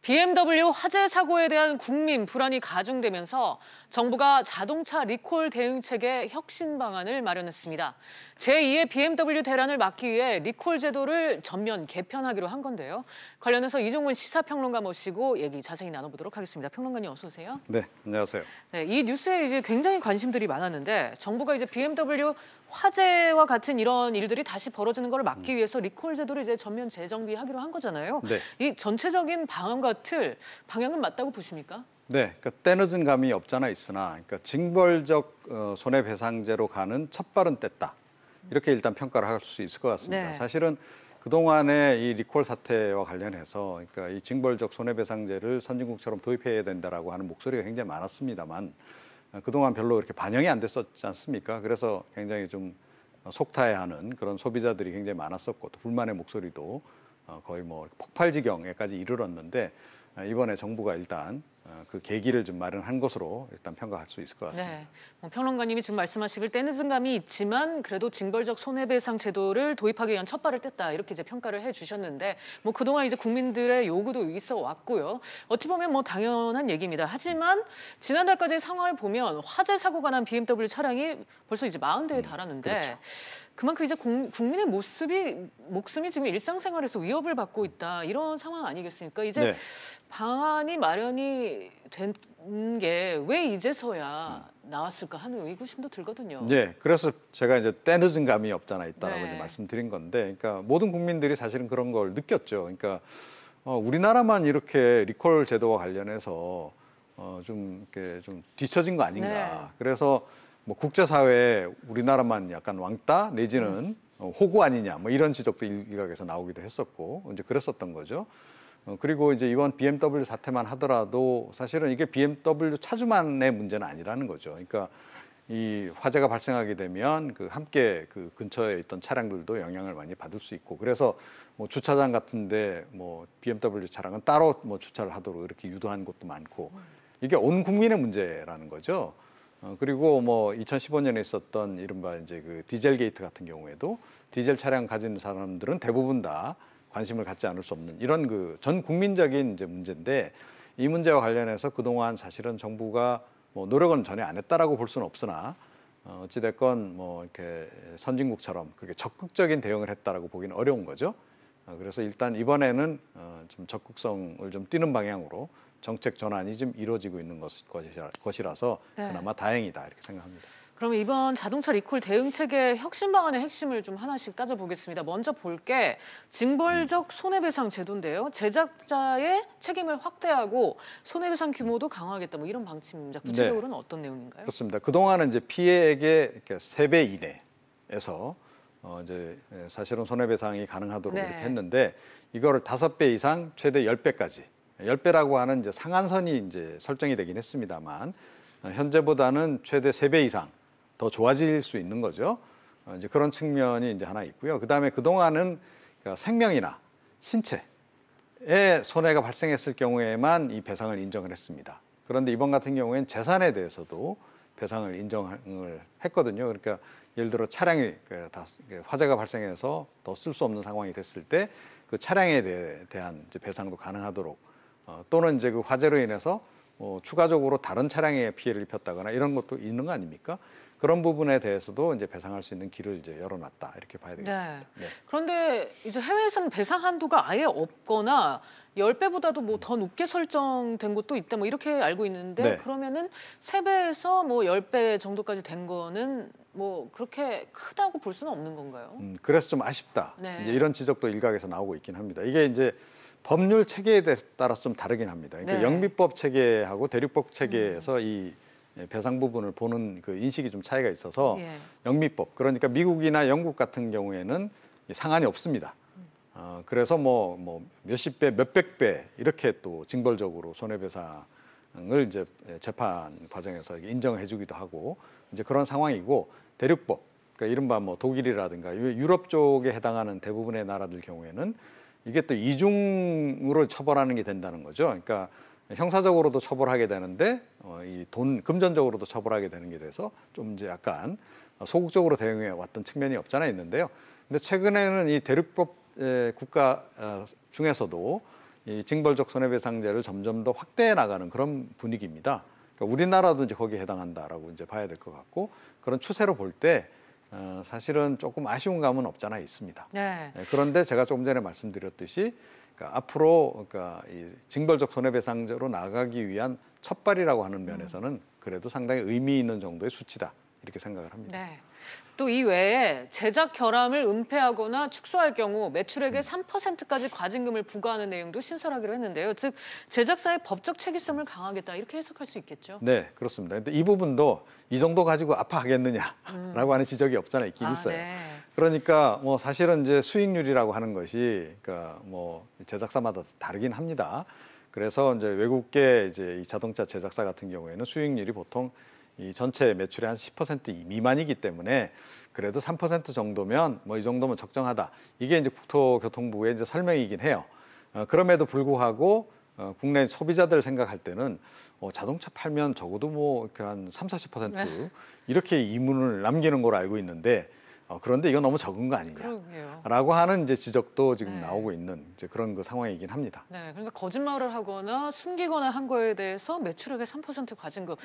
BMW 화재 사고에 대한 국민 불안이 가중되면서 정부가 자동차 리콜 대응책의 혁신 방안을 마련했습니다. 제2의 BMW 대란을 막기 위해 리콜 제도를 전면 개편하기로 한 건데요. 관련해서 이종훈 시사평론가 모시고 얘기 자세히 나눠보도록 하겠습니다. 평론가님 어서 오세요. 네, 안녕하세요. 네, 이 뉴스에 이제 굉장히 관심들이 많았는데 정부가 이제 BMW 화재와 같은 이런 일들이 다시 벌어지는 걸 막기 위해서 리콜 제도를 이제 전면 재정비하기로 한 거잖아요. 네. 이 전체적인 방안과 틀, 방향은 맞다고 보십니까? 네, 그러니까 때늦은 감이 없잖아 있으나, 그러니까 징벌적 손해배상제로 가는 첫 발은 뗐다. 이렇게 일단 평가를 할 수 있을 것 같습니다. 네. 사실은 그동안의 이 리콜 사태와 관련해서, 그러니까 이 징벌적 손해배상제를 선진국처럼 도입해야 된다라고 하는 목소리가 굉장히 많았습니다만, 그동안 별로 이렇게 반영이 안 됐었지 않습니까? 그래서 굉장히 좀 속타해하는 그런 소비자들이 굉장히 많았었고, 또 불만의 목소리도 거의 뭐 폭발 지경에까지 이르렀는데, 이번에 정부가 일단 그 계기를 좀 마련한 것으로 일단 평가할 수 있을 것 같습니다. 네, 뭐 평론가님이 지금 말씀하시길 때늦은 감이 있지만 그래도 징벌적 손해배상 제도를 도입하기 위한 첫 발을 뗐다 이렇게 이제 평가를 해주셨는데 뭐 그동안 이제 국민들의 요구도 있어 왔고요. 어찌 보면 뭐 당연한 얘기입니다. 하지만 지난달까지의 상황을 보면 화재 사고가 난 BMW 차량이 벌써 이제 40대에 달하는데. 그렇죠. 그만큼 이제 국민의 목숨이 지금 일상생활에서 위협을 받고 있다 이런 상황 아니겠습니까? 이제 네. 방안이 마련이 된 게 왜 이제서야 나왔을까 하는 의구심도 들거든요. 네, 그래서 제가 이제 때늦은 감이 없잖아 있다라고 네. 이제 말씀드린 건데, 그러니까 모든 국민들이 사실은 그런 걸 느꼈죠. 그러니까 우리나라만 이렇게 리콜 제도와 관련해서 좀 이렇게 좀 뒤처진 거 아닌가. 네. 그래서 뭐 국제사회에 우리나라만 약간 왕따 내지는 호구 아니냐, 뭐 이런 지적도 일각에서 나오기도 했었고 이제 그랬었던 거죠. 그리고 이제 이번 BMW 사태만 하더라도 사실은 이게 BMW 차주만의 문제는 아니라는 거죠. 그러니까 이 화재가 발생하게 되면 그 함께 그 근처에 있던 차량들도 영향을 많이 받을 수 있고, 그래서 뭐 주차장 같은데 뭐 BMW 차량은 따로 뭐 주차를 하도록 이렇게 유도한 곳도 많고, 이게 온 국민의 문제라는 거죠. 그리고 뭐 2015년에 있었던 이른바 이제 그 디젤 게이트 같은 경우에도 디젤 차량 가진 사람들은 대부분 다 관심을 갖지 않을 수 없는 이런 그 전 국민적인 이제 문제인데, 이 문제와 관련해서 그동안 사실은 정부가 뭐 노력은 전혀 안 했다라고 볼 수는 없으나 어찌됐건 뭐 이렇게 선진국처럼 그렇게 적극적인 대응을 했다라고 보기는 어려운 거죠. 그래서 일단 이번에는 좀 적극성을 좀 띠는 방향으로 정책 전환이 좀 이루어지고 있는 것이라서 네. 그나마 다행이다 이렇게 생각합니다. 그러면 이번 자동차 리콜 대응책의 혁신 방안의 핵심을 좀 하나씩 따져보겠습니다. 먼저 볼 게 징벌적 손해배상 제도인데요. 제작자의 책임을 확대하고 손해배상 규모도 강화하겠다. 뭐 이런 방침입니다. 구체적으로는 네. 어떤 내용인가요? 그렇습니다. 그동안은 이제 피해액의 이렇게 3배 이내에서 이제 사실은 손해배상이 가능하도록 네. 이렇게 했는데, 이거를 5배 이상 최대 10배까지 10배라고 하는 이제 상한선이 이제 설정이 되긴 했습니다만, 현재보다는 최대 3배 이상 더 좋아질 수 있는 거죠. 이제 그런 측면이 이제 하나 있고요. 그다음에 그동안은 그러니까 생명이나 신체에 손해가 발생했을 경우에만 이 배상을 인정을 했습니다. 그런데 이번 같은 경우에는 재산에 대해서도 배상을 인정을 했거든요. 그러니까 예를 들어 차량이 화재가 발생해서 더 쓸 수 없는 상황이 됐을 때 그 차량에 대한 이제 배상도 가능하도록, 또는 이제 그 화재로 인해서 추가적으로 다른 차량에 피해를 입혔다거나 이런 것도 있는 거 아닙니까? 그런 부분에 대해서도 이제 배상할 수 있는 길을 이제 열어놨다 이렇게 봐야 되겠습니다. 네. 네. 그런데 이제 해외에서는 배상 한도가 아예 없거나 10배보다도 뭐 더 높게 설정된 곳도 있다 뭐 이렇게 알고 있는데, 네. 그러면은 3배에서 뭐 10배 정도까지 된 거는 뭐 그렇게 크다고 볼 수는 없는 건가요? 그래서 좀 아쉽다. 네. 이제 이런 지적도 일각에서 나오고 있긴 합니다. 이게 이제 법률 체계에 따라서 좀 다르긴 합니다. 그러니까 네. 영미법 체계하고 대륙법 체계에서 이 배상 부분을 보는 그 인식이 좀 차이가 있어서, 예. 영미법, 그러니까 미국이나 영국 같은 경우에는 상한이 없습니다. 그래서 뭐 몇십 배, 몇백 배 이렇게 또 징벌적으로 손해배상을 이제 재판 과정에서 인정해주기도 하고 이제 그런 상황이고, 대륙법, 그러니까 이른바 뭐 독일이라든가 유럽 쪽에 해당하는 대부분의 나라들 경우에는 이게 또 이중으로 처벌하는 게 된다는 거죠. 그러니까 형사적으로도 처벌하게 되는데 이 금전적으로도 처벌하게 되는 게 돼서 좀 이제 약간 소극적으로 대응해 왔던 측면이 없잖아 있는데요. 근데 최근에는 이 대륙법 국가 중에서도 이 징벌적 손해배상제를 점점 더 확대해 나가는 그런 분위기입니다. 그러니까 우리나라도 이제 거기에 해당한다라고 이제 봐야 될 것 같고 그런 추세로 볼 때 사실은 조금 아쉬운 감은 없잖아 있습니다. 네. 그런데 제가 조금 전에 말씀드렸듯이 그러니까 앞으로 그러니까 이 징벌적 손해배상제로 나가기 위한 첫발이라고 하는 면에서는 그래도 상당히 의미 있는 정도의 수치다 이렇게 생각을 합니다. 네. 또 이 외에 제작 결함을 은폐하거나 축소할 경우 매출액의 3%까지 과징금을 부과하는 내용도 신설하기로 했는데요. 즉 제작사의 법적 책임성을 강화하겠다 이렇게 해석할 수 있겠죠. 네, 그렇습니다. 근데 이 부분도 이 정도 가지고 아파하겠느냐라고 하는 지적이 없잖아 있긴 있어요. 네. 그러니까 뭐 사실은 이제 수익률이라고 하는 것이 그러니까 뭐 제작사마다 다르긴 합니다. 그래서 이제 외국계 이제 이 자동차 제작사 같은 경우에는 수익률이 보통 이 전체 매출의 한 10% 미만이기 때문에 그래도 3% 정도면 뭐 이 정도면 적정하다. 이게 이제 국토교통부의 이제 설명이긴 해요. 그럼에도 불구하고 국내 소비자들 생각할 때는 자동차 팔면 적어도 뭐 한 30~40% 네. 이렇게 이문을 남기는 걸로 알고 있는데 그런데 이건 너무 적은 거 그러게요. 아니냐라고 하는 이제 지적도 지금 네. 나오고 있는 이제 그런 그 상황이긴 합니다. 네, 그러니까 거짓말을 하거나 숨기거나 한 거에 대해서 매출액의 3% 과징금.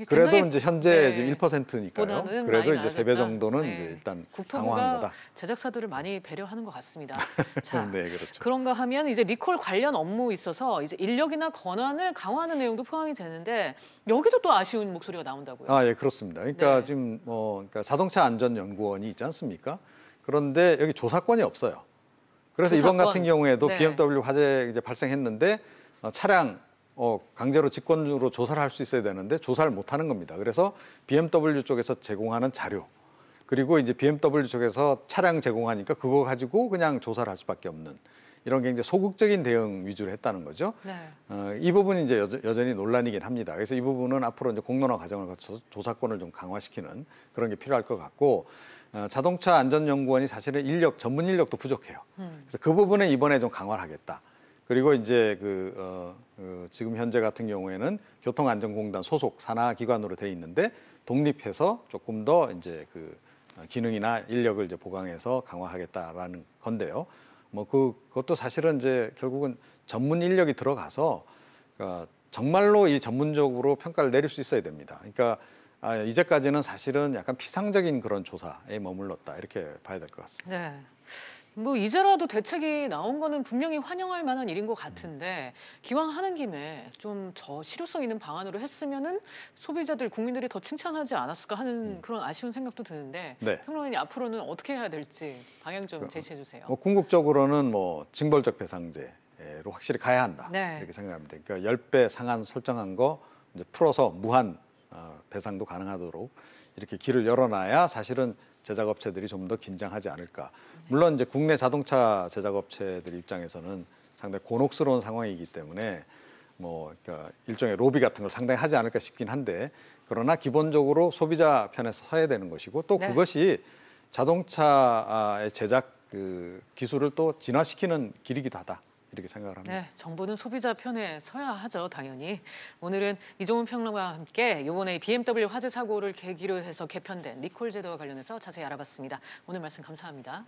그래도 굉장히, 이제 현재 네, 이제 1%니까요. 보다는 그래도 많이 이제 3배 나아졌다. 정도는 네. 이제 일단 강화한 국토부가 거다. 제작사들을 많이 배려하는 것 같습니다. 자, 네, 그렇죠. 그런가 하면 이제 리콜 관련 업무 있어서 이제 인력이나 권한을 강화하는 내용도 포함이 되는데 여기도 또 아쉬운 목소리가 나온다고요. 아, 예, 그렇습니다. 그러니까 네. 지금 그러니까 자동차 안전 연구원이 있지 않습니까? 그런데 여기 조사권이 없어요. 그래서 이번 조사권. 같은 경우에도 네. BMW 화재 이제 발생했는데 차량 강제로 직권으로 조사를 할 수 있어야 되는데 조사를 못 하는 겁니다. 그래서 BMW 쪽에서 제공하는 자료 그리고 이제 BMW 쪽에서 차량 제공하니까 그거 가지고 그냥 조사를 할 수밖에 없는 이런 굉장히 소극적인 대응 위주로 했다는 거죠. 네. 이 부분이 이제 여전히 논란이긴 합니다. 그래서 이 부분은 앞으로 이제 공론화 과정을 거쳐서 조사권을 좀 강화시키는 그런 게 필요할 것 같고 자동차 안전연구원이 사실은 전문 인력도 부족해요. 그래서 그 부분은 이번에 좀 강화를 하겠다. 그리고 이제 지금 현재 같은 경우에는 교통안전공단 소속 산하 기관으로 돼 있는데 독립해서 조금 더 이제 기능이나 인력을 이제 보강해서 강화하겠다라는 건데요. 뭐 그것도 사실은 이제 결국은 전문 인력이 들어가서 정말로 이 전문적으로 평가를 내릴 수 있어야 됩니다. 그러니까 이제까지는 사실은 약간 피상적인 그런 조사에 머물렀다 이렇게 봐야 될 것 같습니다. 네. 뭐 이제라도 대책이 나온 거는 분명히 환영할 만한 일인 것 같은데 기왕 하는 김에 좀 저 실효성 있는 방안으로 했으면은 소비자들 국민들이 더 칭찬하지 않았을까 하는 그런 아쉬운 생각도 드는데 네. 평론가님 앞으로는 어떻게 해야 될지 방향 좀 제시해 주세요. 뭐 궁극적으로는 뭐 징벌적 배상제로 확실히 가야 한다 네. 이렇게 생각합니다. 그러니까 10배 상한 설정한 거 이제 풀어서 무한 배상도 가능하도록 이렇게 길을 열어놔야 사실은 제작업체들이 좀 더 긴장하지 않을까. 물론 이제 국내 자동차 제작업체들 입장에서는 상당히 곤혹스러운 상황이기 때문에 뭐 그러니까 일종의 로비 같은 걸 상당히 하지 않을까 싶긴 한데 그러나 기본적으로 소비자 편에서 서야 되는 것이고 또 네. 그것이 자동차의 제작 기술을 또 진화시키는 길이기도 하다. 이렇게 생각을 합니다. 네, 정부는 소비자 편에 서야 하죠, 당연히. 오늘은 이종훈 평론가와 함께 이번에 BMW 화재 사고를 계기로 해서 개편된 리콜 제도와 관련해서 자세히 알아봤습니다. 오늘 말씀 감사합니다.